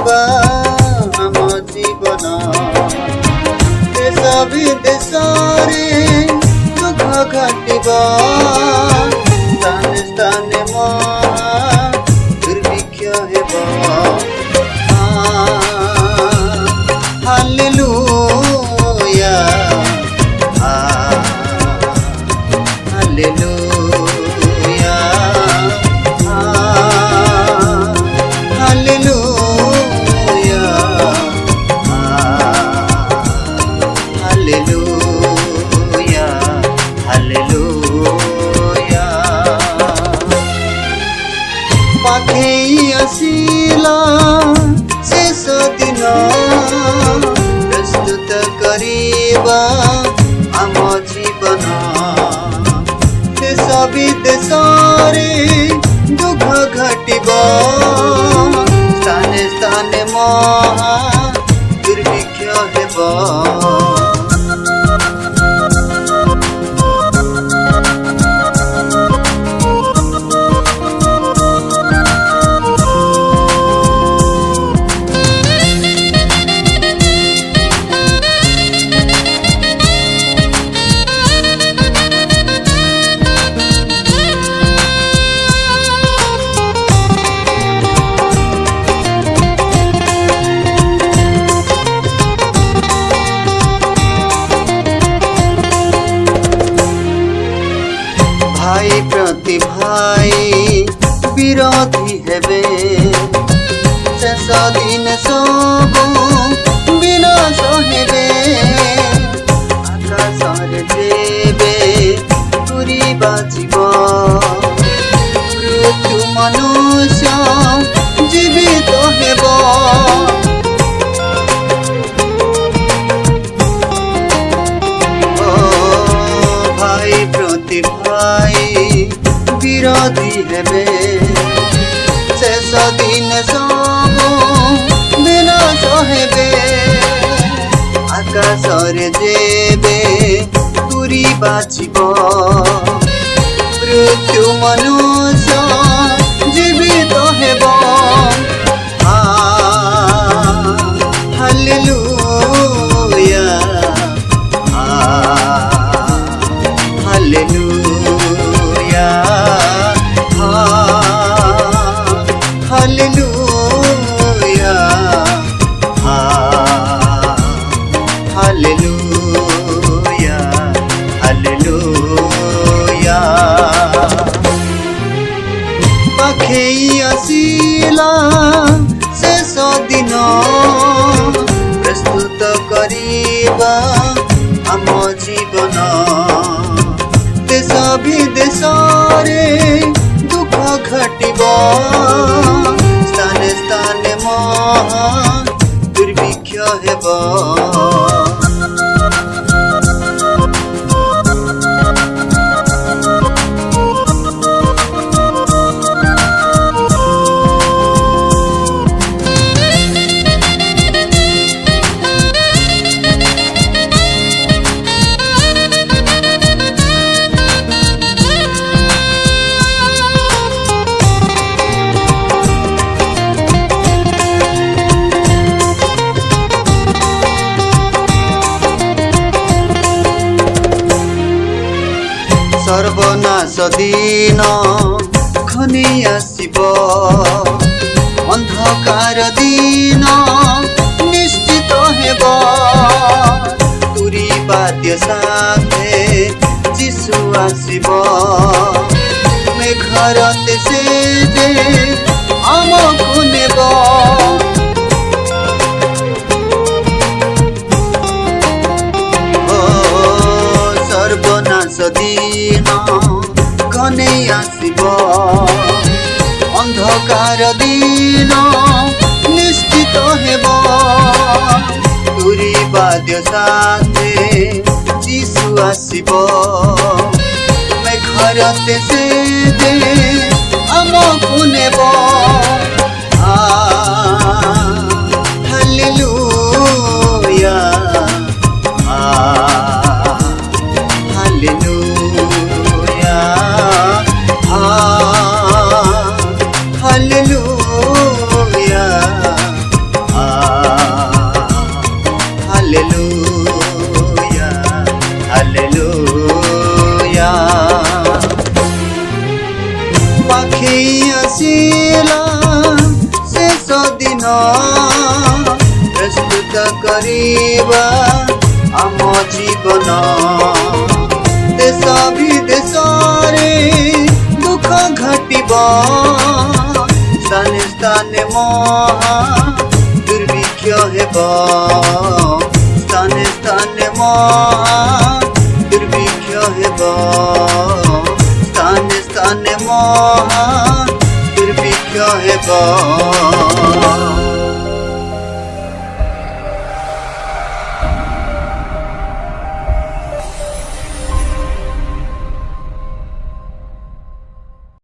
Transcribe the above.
करिबा आम जीवन देश विदेशरे दुख घटिबा स्थाने स्थाने महा दुर्भिक्ष हेबा hallelujah hallelujah hallelujah hallelujah hallelujah पाखेई आसिला शेष दिन प्रस्तुत करिबा आम जीवन देश विदेशरे दुख घटिबा स्थाने स्थाने महा दुर्भिक्ष हेबा भाई प्रति भाई विरोधी हेबे शेष दिन सब विनाश हेबे आकाशरे जेबे तुरी बाजिब मृत्यु मनुष्य जीवित हेब भाई प्रति भाई विरोधी हेबे शेष दिन सब विनाश हेबे आकाशरे जेबे तुरी बाजिब मृत्यु मनुष्य जीवित हेब hallelujah hallelujah hallelujah hallelujah hallelujah पाखेई आसिला शेष दिन प्रस्तुत करिबा आम जीवन देश विदेशरे दुख घटिबा स्थाने स्थाने महा दुर्भिक्ष हेबा सर्वनाश दिन घनी आसिब अंधकार दिन निश्चित हेब तुरी बाद्य साथे जीशु आसिब मेघरते से जे आमकु नेब सर्वनाश दिन घने आसिब अंधकार दिन निश्चित हेब तुरी बाद्य साथे जीशु आसिब मेघरते से जे आमकु नेब हालेलुया हालेलुया हालेलुया प्रस्तुत करिबा आम जीवन देश विदेश दुख घटिबा स्थाने स्थाने महा दुर्भिक्ष हेबा स्थाने स्थाने महा दुर्भिक्ष हेबा स्थाने स्थाने महा दुर्भिक्ष हेबा।